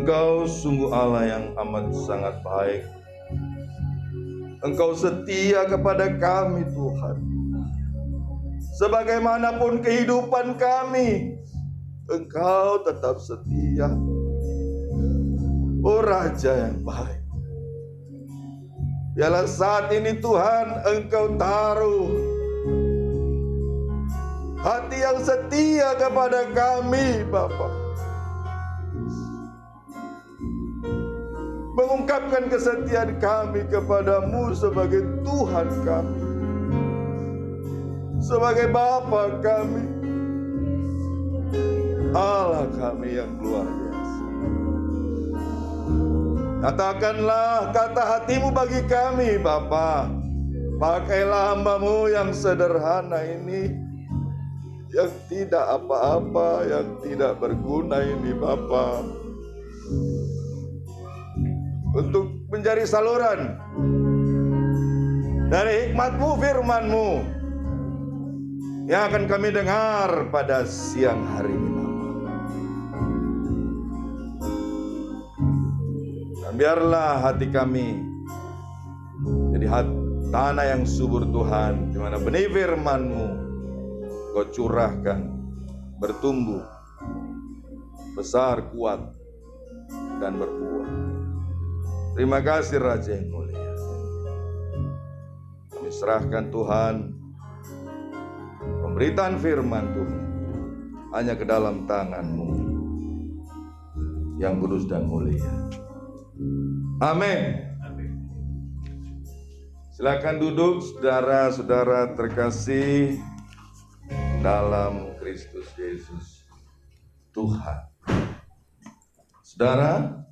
Engkau sungguh Allah yang amat sangat baik. Engkau setia kepada kami Tuhan. Sebagaimanapun kehidupan kami, Engkau tetap setia. Oh Raja yang baik. Biarlah saat ini Tuhan Engkau taruh hati yang setia kepada kami Bapa. Mengungkapkan kesetiaan kami kepadamu sebagai Tuhan kami, sebagai Bapa kami, Allah kami yang luar biasa. Katakanlah kata hatimu bagi kami Bapa. Pakailah hamba-Mu yang sederhana ini, yang tidak apa-apa, yang tidak berguna ini Bapa, untuk menjadi saluran dari hikmat-Mu, firman-Mu yang akan kami dengar pada siang hari ini Bapa. Dan biarlah hati kami jadi tanah yang subur Tuhan, di mana benih firman-Mu Kau curahkan, bertumbuh, besar, kuat, dan berbuah. Terima kasih Raja yang mulia. Kami serahkan Tuhan pemberitaan firman Tuhan hanya ke dalam tangan-Mu yang kudus dan mulia. Amin. Silakan duduk saudara-saudara terkasih dalam Kristus Yesus Tuhan. Saudara,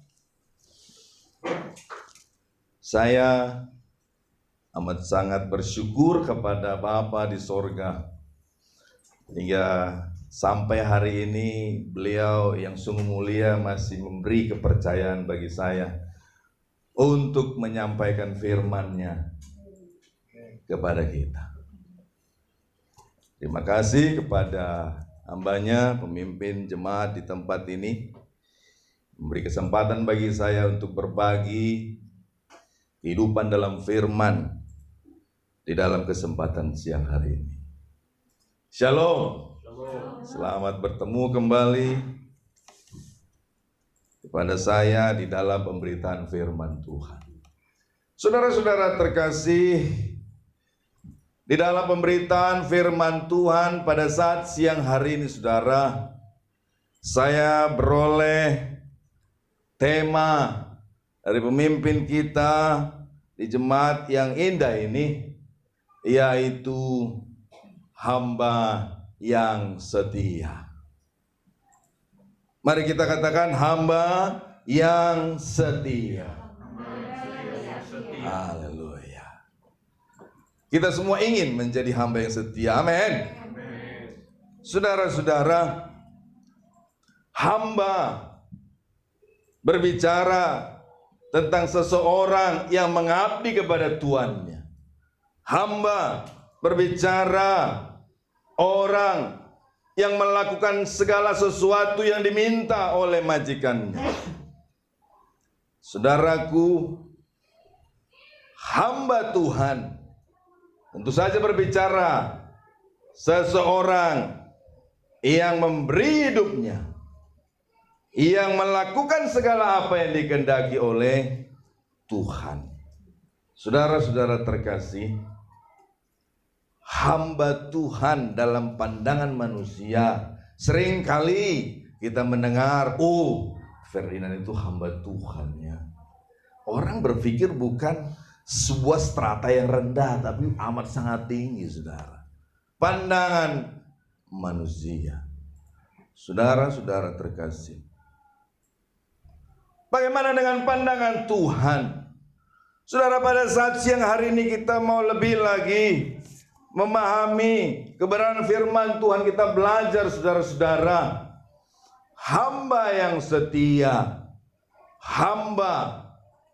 saya amat sangat bersyukur kepada Bapa di sorga, hingga sampai hari ini beliau yang sungguh mulia masih memberi kepercayaan bagi saya untuk menyampaikan firman-Nya kepada kita. Terima kasih kepada hamba-Nya, pemimpin jemaat di tempat ini, memberi kesempatan bagi saya untuk berbagi kehidupan dalam firman di dalam kesempatan siang hari ini. Shalom. Selamat bertemu kembali kepada saya di dalam pemberitaan firman Tuhan. Saudara-saudara terkasih, di dalam pemberitaan firman Tuhan pada saat siang hari ini, saudara, saya beroleh tema dari pemimpin kita di jemaat yang indah ini, yaitu hamba yang setia. Mari kita katakan hamba yang setia. Haleluya. Kita semua ingin menjadi hamba yang setia. Amin. Saudara-saudara, hamba berbicara tentang seseorang yang mengabdi kepada tuannya. Hamba berbicara orang yang melakukan segala sesuatu yang diminta oleh majikannya. Saudaraku, hamba Tuhan tentu saja berbicara seseorang yang memberi hidupnya, yang melakukan segala apa yang dikehendaki oleh Tuhan. Saudara-saudara terkasih, hamba Tuhan dalam pandangan manusia, seringkali kita mendengar, oh Ferdinand itu hamba Tuhan ya. Orang berpikir bukan sebuah strata yang rendah, tapi amat sangat tinggi, saudara. Pandangan manusia. Saudara-saudara terkasih, bagaimana dengan pandangan Tuhan? Saudara, pada saat siang hari ini kita mau lebih lagi memahami kebenaran firman Tuhan. Kita belajar, saudara-saudara, hamba yang setia, hamba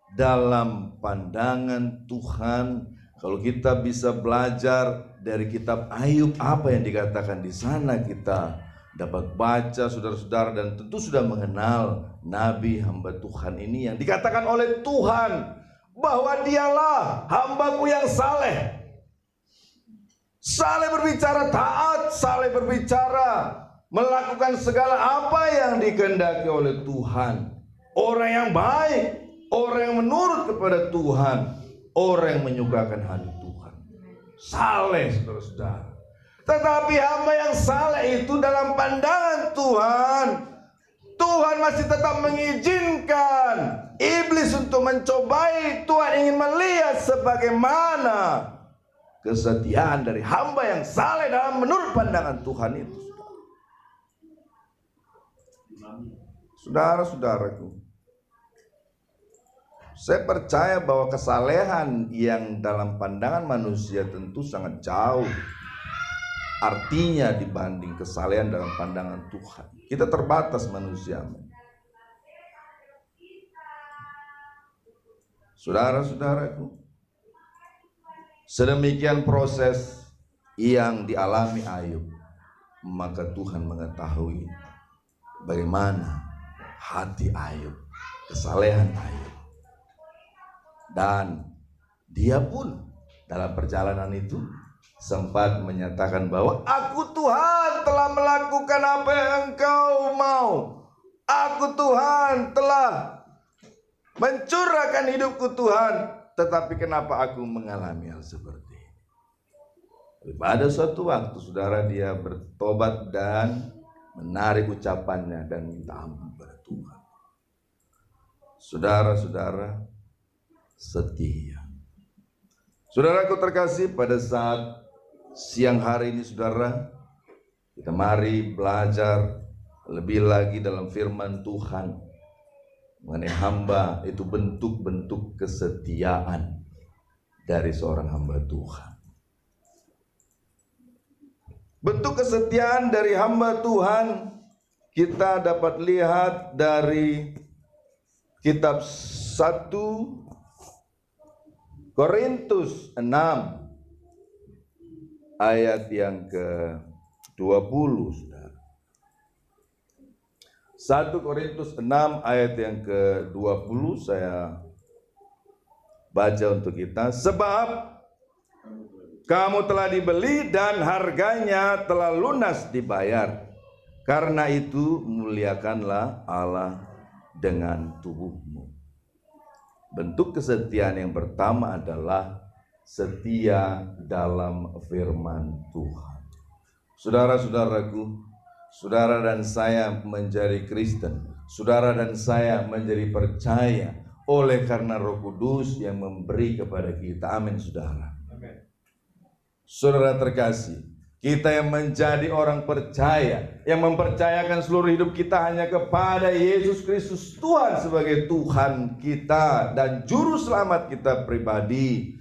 dalam pandangan Tuhan. Kalau kita bisa belajar dari kitab Ayub, apa yang dikatakan di sana, kita dapat baca saudara-saudara, dan tentu sudah mengenal Nabi hamba Tuhan ini yang dikatakan oleh Tuhan bahwa dialah hambaku yang saleh. Saleh berbicara taat, saleh berbicara melakukan segala apa yang dikehendaki oleh Tuhan. Orang yang baik, orang yang menurut kepada Tuhan, orang yang menyukakan hati Tuhan. Saleh, saudara-saudara. Tetapi hamba yang saleh itu dalam pandangan Tuhan, Tuhan masih tetap mengizinkan iblis untuk mencobai. Tuhan ingin melihat sebagaimana kesetiaan dari hamba yang saleh dalam menurut pandangan Tuhan itu. Saudara-saudaraku, saya percaya bahwa kesalehan yang dalam pandangan manusia tentu sangat jauh artinya dibanding kesalehan dalam pandangan Tuhan. Kita terbatas manusia. Saudara-saudaraku, sedemikian proses yang dialami Ayub, maka Tuhan mengetahui bagaimana hati Ayub, kesalehan Ayub. Dan dia pun dalam perjalanan itu sempat menyatakan bahwa aku Tuhan telah melakukan apa yang engkau mau. Aku Tuhan telah mencurahkan hidupku Tuhan. Tetapi kenapa aku mengalami hal seperti ini? Pada suatu waktu saudara, dia bertobat dan menarik ucapannya dan minta ampun kepada Tuhan. Saudara-saudara setia. Saudaraku terkasih, pada saat siang hari ini saudara, kita mari belajar lebih lagi dalam firman Tuhan mengenai hamba itu, bentuk-bentuk kesetiaan dari seorang hamba Tuhan. Bentuk kesetiaan dari hamba Tuhan kita dapat lihat dari kitab 1 Korintus 6 ayat yang ke-20, saudara. 1 Korintus 6 ayat yang ke-20 saya baca untuk kita. Sebab kamu telah dibeli dan harganya telah lunas dibayar. Karena itu muliakanlah Allah dengan tubuhmu. Bentuk kesetiaan yang pertama adalah setia dalam firman Tuhan. Saudara-saudaraku, saudara dan saya menjadi Kristen, saudara dan saya menjadi percaya oleh karena Roh Kudus yang memberi kepada kita. Amin, saudara. Saudara terkasih, kita yang menjadi orang percaya, yang mempercayakan seluruh hidup kita hanya kepada Yesus Kristus Tuhan sebagai Tuhan kita dan Juru Selamat kita pribadi,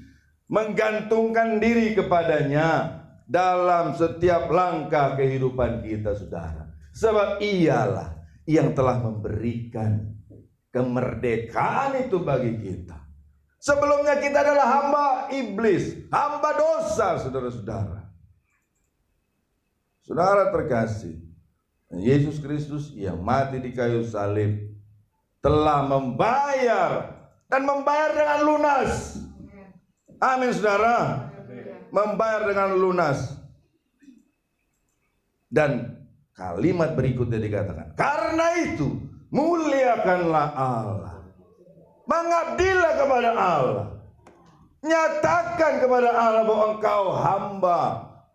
menggantungkan diri kepadanya dalam setiap langkah kehidupan kita, saudara. Sebab Ialah yang telah memberikan kemerdekaan itu bagi kita. Sebelumnya kita adalah hamba iblis, hamba dosa, saudara-saudara. Saudara terkasih, Yesus Kristus yang mati di kayu salib telah membayar, dan membayar dengan lunas. Amin, saudara. Membayar dengan lunas. Dan kalimat berikutnya dikatakan, karena itu muliakanlah Allah. Mengabdilah kepada Allah. Nyatakan kepada Allah bahwa engkau hamba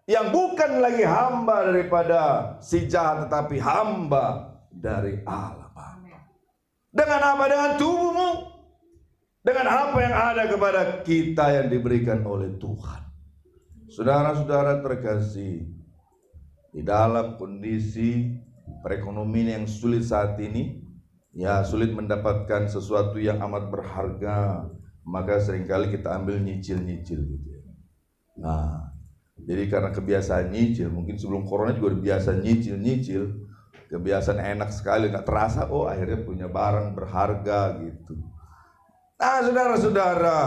yang bukan lagi hamba daripada si jahat, tetapi hamba dari Allah Bapa. Dengan apa? Dengan tubuhmu. Dengan apa yang ada kepada kita yang diberikan oleh Tuhan. Saudara-saudara terkasih, di dalam kondisi perekonomian yang sulit saat ini, ya sulit mendapatkan sesuatu yang amat berharga, maka seringkali kita ambil nyicil-nyicil gitu ya. Nah, jadi karena kebiasaan nyicil, mungkin sebelum corona juga udah biasa nyicil-nyicil, kebiasaan enak sekali, nggak terasa, oh akhirnya punya barang berharga gitu. Nah, saudara-saudara,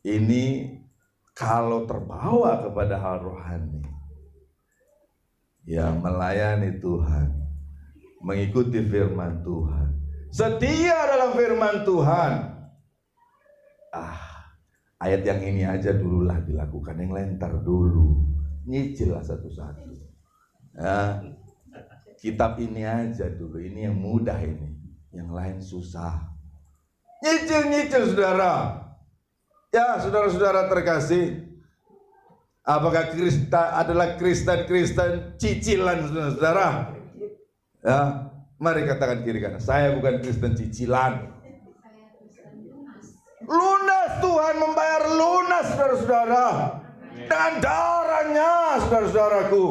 ini kalau terbawa kepada hal rohani, Ya, melayani Tuhan, mengikuti firman Tuhan, setia dalam firman Tuhan. Ayat yang ini aja dululah dilakukan, yang lain ntar dulu, nyicil lah satu-satu. Kitab ini aja dulu, ini yang mudah ini, yang lain susah. Nyicil saudara. Ya, saudara-saudara terkasih, apakah kita adalah Kristen cicilan, saudara? Ya, mari katakan kiri kanan, saya bukan Kristen cicilan. Lunas, Tuhan membayar lunas, saudara-saudara, dengan darahnya, saudara-saudaraku.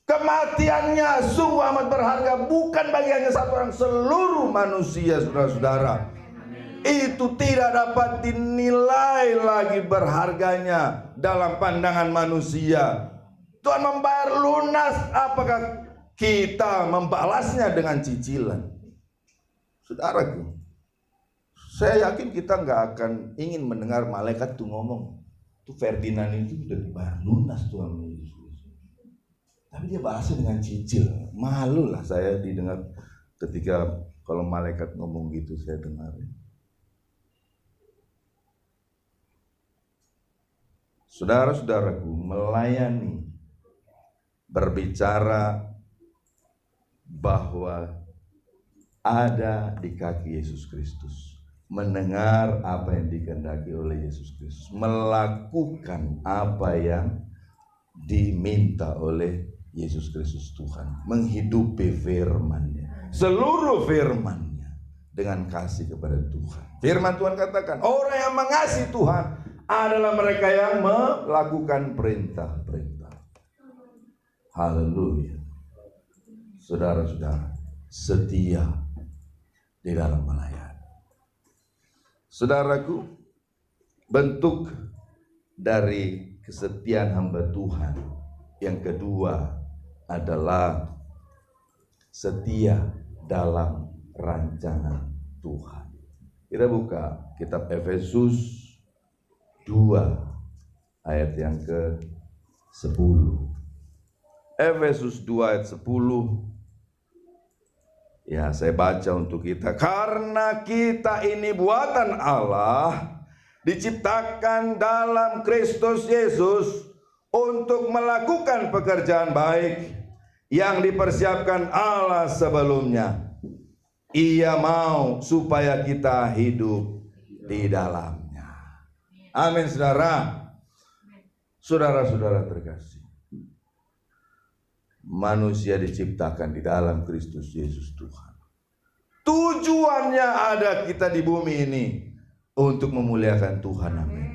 Kematiannya sungguh amat berharga, bukan bagi hanya satu orang, seluruh manusia, saudara-saudara. Itu tidak dapat dinilai lagi berharganya dalam pandangan manusia. Tuhan membayar lunas, apakah kita membalasnya dengan cicilan? Saudaraku, saya yakin kita nggak akan ingin mendengar malaikat tuh ngomong, tuh Ferdinand itu udah dibayar lunas Tuhan Yesus, tapi dia balasnya dengan cicil. Malu lah saya didengar ketika kalau malaikat ngomong gitu, saya dengar. Saudara-saudaraku, melayani, berbicara bahwa ada di kaki Yesus Kristus, mendengar apa yang dikehendaki oleh Yesus Kristus, melakukan apa yang diminta oleh Yesus Kristus Tuhan, menghidupi firman-Nya, seluruh firman-Nya dengan kasih kepada Tuhan. Firman Tuhan katakan, orang yang mengasihi Tuhan adalah mereka yang melakukan perintah-perintah. Haleluya. Saudara-saudara, setia di dalam melayani. Saudaraku, bentuk dari kesetiaan hamba Tuhan yang kedua adalah setia dalam rancangan Tuhan. Kita buka kitab Efesus 2 ayat yang ke-10. Efesus 2 ayat 10. Ya, saya baca untuk kita. Karena kita ini buatan Allah, diciptakan dalam Kristus Yesus untuk melakukan pekerjaan baik yang dipersiapkan Allah sebelumnya. Ia mau supaya kita hidup di dalam. Amin, saudara. Saudara-saudara terkasih, manusia diciptakan di dalam Kristus Yesus Tuhan. Tujuannya ada kita di bumi ini untuk memuliakan Tuhan. Amin.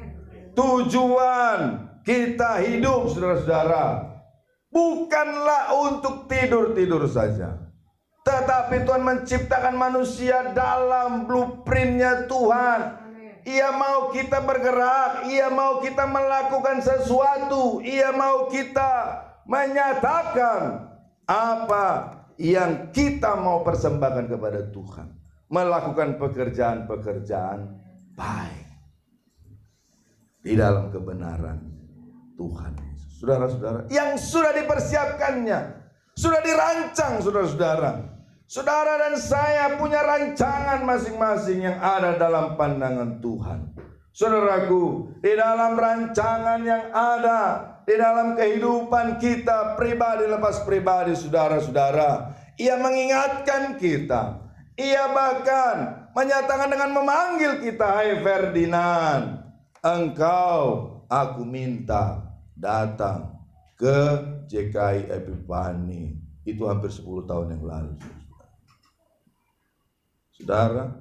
Tujuan kita hidup, saudara-saudara, bukanlah untuk tidur-tidur saja, tetapi Tuhan menciptakan manusia dalam blueprint-Nya Tuhan. Ia mau kita bergerak, Ia mau kita melakukan sesuatu, Ia mau kita menyatakan apa yang kita mau persembahkan kepada Tuhan, melakukan pekerjaan-pekerjaan baik di dalam kebenaran Tuhan Yesus. Saudara-saudara, yang sudah dipersiapkannya, sudah dirancang, saudara-saudara. Saudara dan saya punya rancangan masing-masing yang ada dalam pandangan Tuhan. Saudaraku, di dalam rancangan yang ada di dalam kehidupan kita pribadi lepas pribadi, saudara-saudara, Ia mengingatkan kita. Ia bahkan menyatakan dengan memanggil kita, hai Ferdinand, engkau aku minta datang ke JKI Epifani. Itu hampir 10 tahun yang lalu. Saudara,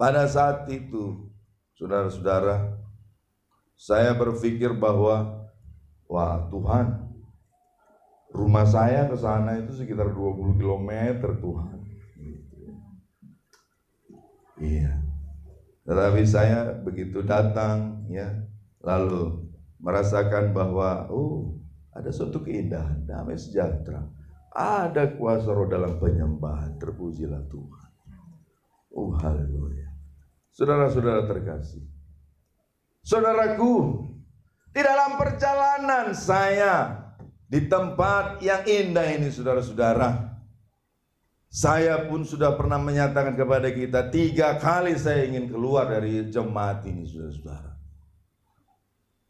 pada saat itu, saudara-saudara, saya berpikir bahwa, wah Tuhan, rumah saya ke sana itu sekitar 20 km Tuhan. Iya. Tetapi saya begitu datang, ya, lalu merasakan bahwa, ada suatu keindahan, damai sejahtera. Ada kuasa roh dalam penyembahan, terpujilah Tuhan. Haleluya. Saudara-saudara terkasih, saudaraku, Di dalam perjalanan saya di tempat yang indah ini, saudara-saudara, saya pun sudah pernah menyatakan kepada kita, 3 kali saya ingin keluar dari jemaat ini, saudara-saudara.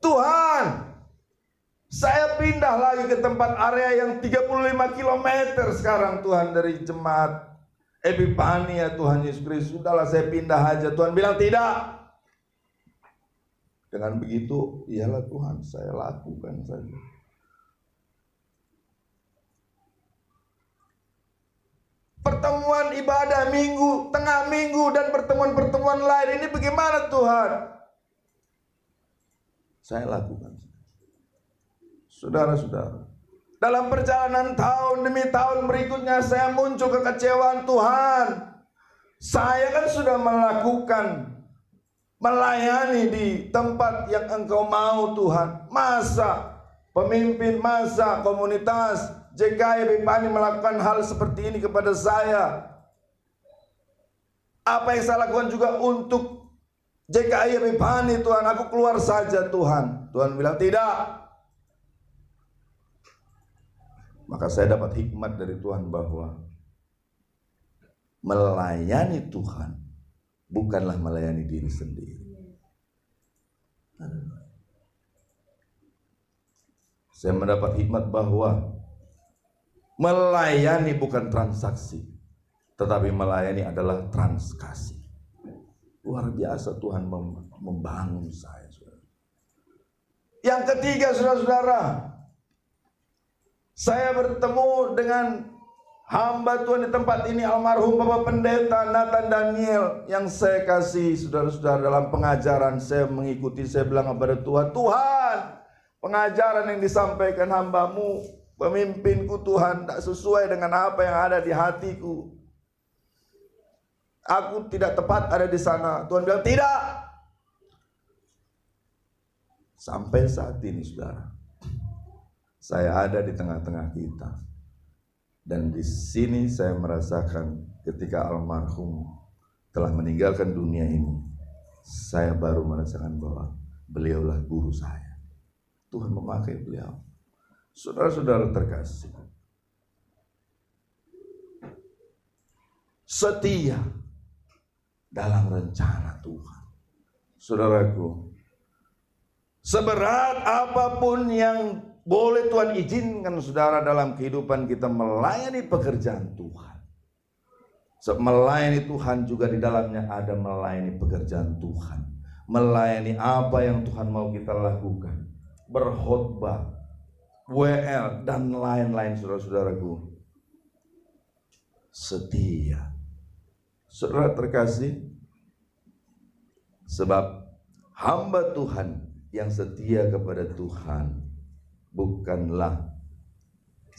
Tuhan, saya pindah lagi ke tempat area yang 35 km sekarang, Tuhan, dari jemaat Epifania, Tuhan Yesus Kristus. Sudahlah, saya pindah aja. Tuhan bilang tidak. Dengan begitu, iyalah Tuhan, saya lakukan saja. Pertemuan ibadah minggu, tengah minggu, dan pertemuan-pertemuan lain ini bagaimana Tuhan? Saya lakukan. Saudara-saudara, dalam perjalanan tahun demi tahun berikutnya, saya muncul kekecewaan. Tuhan, saya kan sudah melayani di tempat yang Engkau mau, Tuhan. Masa pemimpin, masa komunitas JKI Epifani melakukan hal seperti ini kepada saya? Apa yang saya lakukan juga untuk JKI Epifani, Tuhan? Aku keluar saja, Tuhan. Tuhan bilang tidak. Maka saya dapat hikmat dari Tuhan bahwa melayani Tuhan bukanlah melayani diri sendiri. Saya mendapat hikmat bahwa melayani bukan transaksi, tetapi melayani adalah transkasi. Luar biasa Tuhan membangun saya. Yang ketiga, saudara-saudara, saya bertemu dengan hamba Tuhan di tempat ini, almarhum Bapak Pendeta Nathan Daniel, yang saya kasih, saudara-saudara. Dalam pengajaran saya mengikuti, saya bilang kepada Tuhan, Tuhan, pengajaran yang disampaikan hambamu, pemimpinku, Tuhan, tak sesuai dengan apa yang ada di hatiku. Aku tidak tepat ada di sana. Tuhan bilang tidak. Sampai saat ini, saudara, saya ada di tengah-tengah kita. Dan di sini saya merasakan ketika almarhum telah meninggalkan dunia ini, saya baru merasakan bahwa beliaulah guru saya. Tuhan memakai beliau. Saudara-saudara terkasih, setia dalam rencana Tuhan. Saudaraku, seberat apapun yang boleh Tuhan izinkan saudara dalam kehidupan kita melayani pekerjaan Tuhan. Melayani Tuhan juga di dalamnya ada melayani pekerjaan Tuhan. Melayani apa yang Tuhan mau kita lakukan. Berkhotbah, WL, dan lain-lain, saudara-saudaraku. Setia. Saudara terkasih, sebab hamba Tuhan yang setia kepada Tuhan bukanlah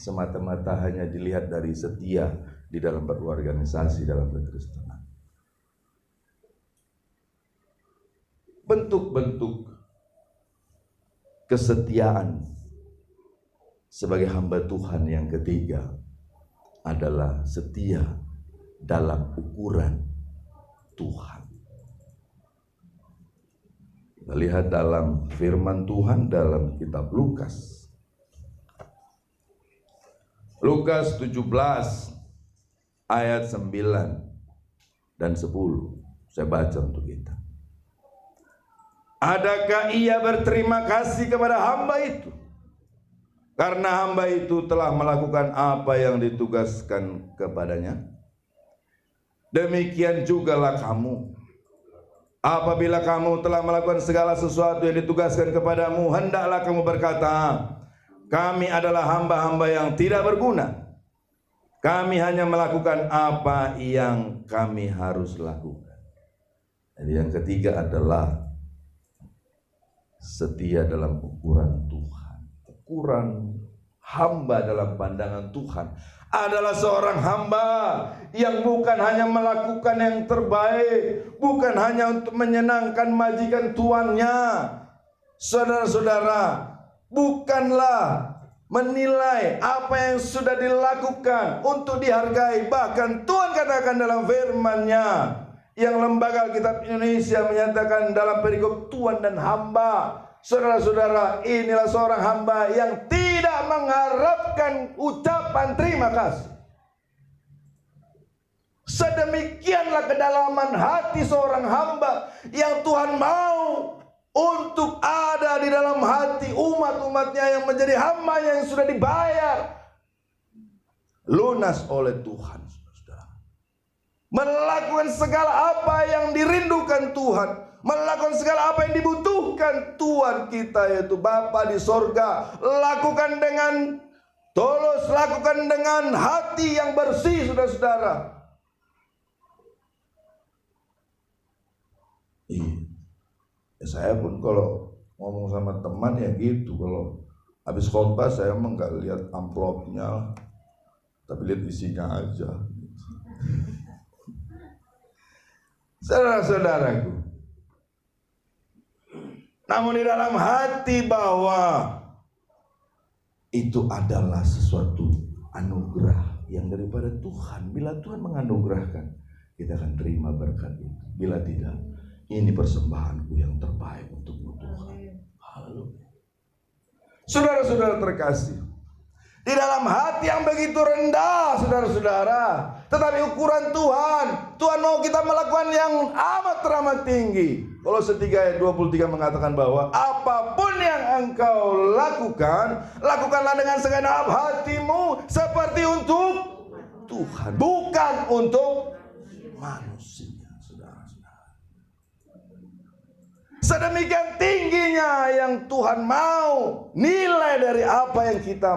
semata-mata hanya dilihat dari setia di dalam berorganisasi dalam berkristenan. Bentuk-bentuk kesetiaan sebagai hamba Tuhan yang ketiga adalah setia dalam ukuran Tuhan. Kita lihat dalam firman Tuhan dalam kitab Lukas. Lukas 17 ayat 9 dan 10. Saya baca untuk kita. Adakah ia berterima kasih kepada hamba itu? Karena hamba itu telah melakukan apa yang ditugaskan kepadanya. Demikian jugalah kamu. Apabila kamu telah melakukan segala sesuatu yang ditugaskan kepadamu, hendaklah kamu berkata, kami adalah hamba-hamba yang tidak berguna. Kami hanya melakukan apa yang kami harus lakukan. Jadi yang ketiga adalah setia dalam ukuran Tuhan. Ukuran hamba dalam pandangan Tuhan adalah seorang hamba yang bukan hanya melakukan yang terbaik, bukan hanya untuk menyenangkan majikan tuannya. Saudara-saudara, bukanlah menilai apa yang sudah dilakukan untuk dihargai. Bahkan Tuhan katakan dalam firman-Nya yang Lembaga Alkitab Indonesia menyatakan dalam perikop Tuhan dan hamba, Saudara-saudara, inilah seorang hamba yang tidak mengharapkan ucapan terima kasih. Sedemikianlah kedalaman hati seorang hamba yang Tuhan mau untuk ada di dalam hati umat-umatnya yang menjadi hambanya yang sudah dibayar lunas oleh Tuhan. Melakukan segala apa yang dirindukan Tuhan, melakukan segala apa yang dibutuhkan Tuhan kita, yaitu Bapa di sorga. Lakukan dengan tulus, lakukan dengan hati yang bersih, saudara-saudara. Saya pun kalau ngomong sama teman ya gitu, kalau habis khotbah saya emang nggak lihat amplopnya, tapi lihat isinya aja. Saudara-saudaraku, namun di dalam hati bahwa itu adalah sesuatu anugerah yang daripada Tuhan. Bila Tuhan menganugerahkan, kita akan terima berkat itu. Bila tidak, ini persembahanku yang terbaik untukmu Tuhan. Haleluya. Saudara-saudara terkasih, di dalam hati yang begitu rendah, saudara-saudara, tetapi ukuran Tuhan mau kita melakukan yang amat tinggi. Kolose 3 ayat 23 mengatakan bahwa apapun yang engkau lakukan, lakukanlah dengan segenap hatimu seperti untuk Tuhan, bukan untuk manusia. Sedemikian tingginya yang Tuhan mau nilai dari apa yang kita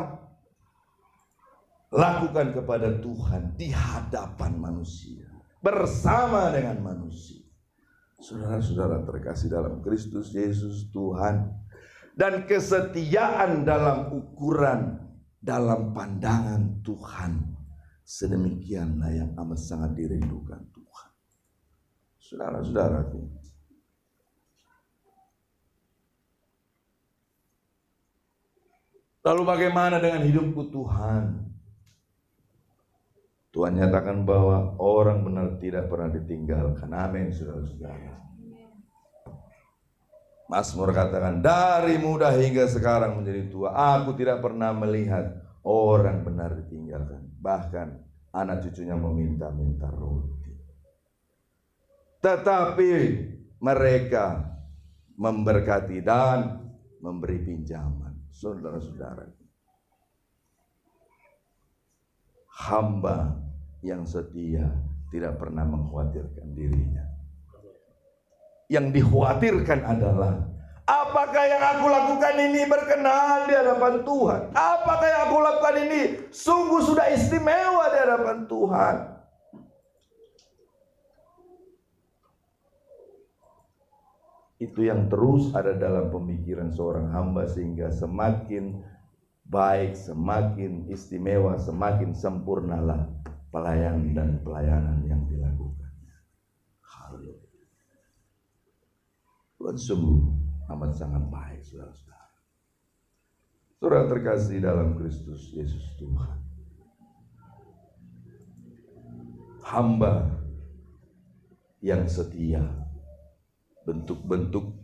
lakukan kepada Tuhan di hadapan manusia, bersama dengan manusia. Saudara-saudara terkasih dalam Kristus Yesus Tuhan, dan kesetiaan dalam ukuran, dalam pandangan Tuhan, sedemikianlah yang amat sangat dirindukan Tuhan. Saudara-saudaraku, lalu bagaimana dengan hidupku Tuhan? Tuhan nyatakan bahwa orang benar tidak pernah ditinggalkan. Amin, saudara-saudara. Mazmur katakan, dari muda hingga sekarang menjadi tua, aku tidak pernah melihat orang benar ditinggalkan. Bahkan anak cucunya meminta-minta roti. Tetapi mereka memberkati dan memberi pinjaman. Saudara-saudara, hamba yang setia tidak pernah mengkhawatirkan dirinya. Yang dikhawatirkan adalah, apakah yang aku lakukan ini berkenan di hadapan Tuhan? Apakah yang aku lakukan ini sungguh sudah istimewa di hadapan Tuhan? Itu yang terus ada dalam pemikiran seorang hamba, sehingga semakin baik, semakin istimewa, semakin sempurnalah pelayanan dan pelayanan yang dilakukan. Haleluya. Tuhan sungguh amat sangat baik, saudara-saudara. Saudara terkasih dalam Kristus Yesus Tuhan, hamba yang setia, bentuk-bentuk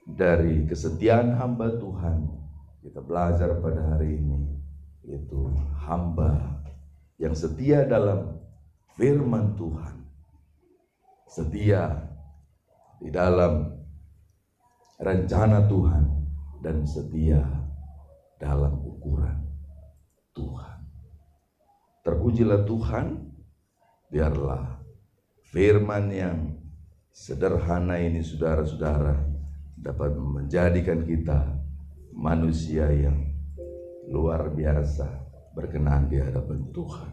dari kesetiaan hamba Tuhan kita belajar pada hari ini, yaitu hamba yang setia dalam firman Tuhan, setia di dalam rencana Tuhan, dan setia dalam ukuran Tuhan. Terpujilah Tuhan, biarlah firman yang sederhana ini, saudara-saudara, dapat menjadikan kita manusia yang luar biasa berkenan di hadapan Tuhan.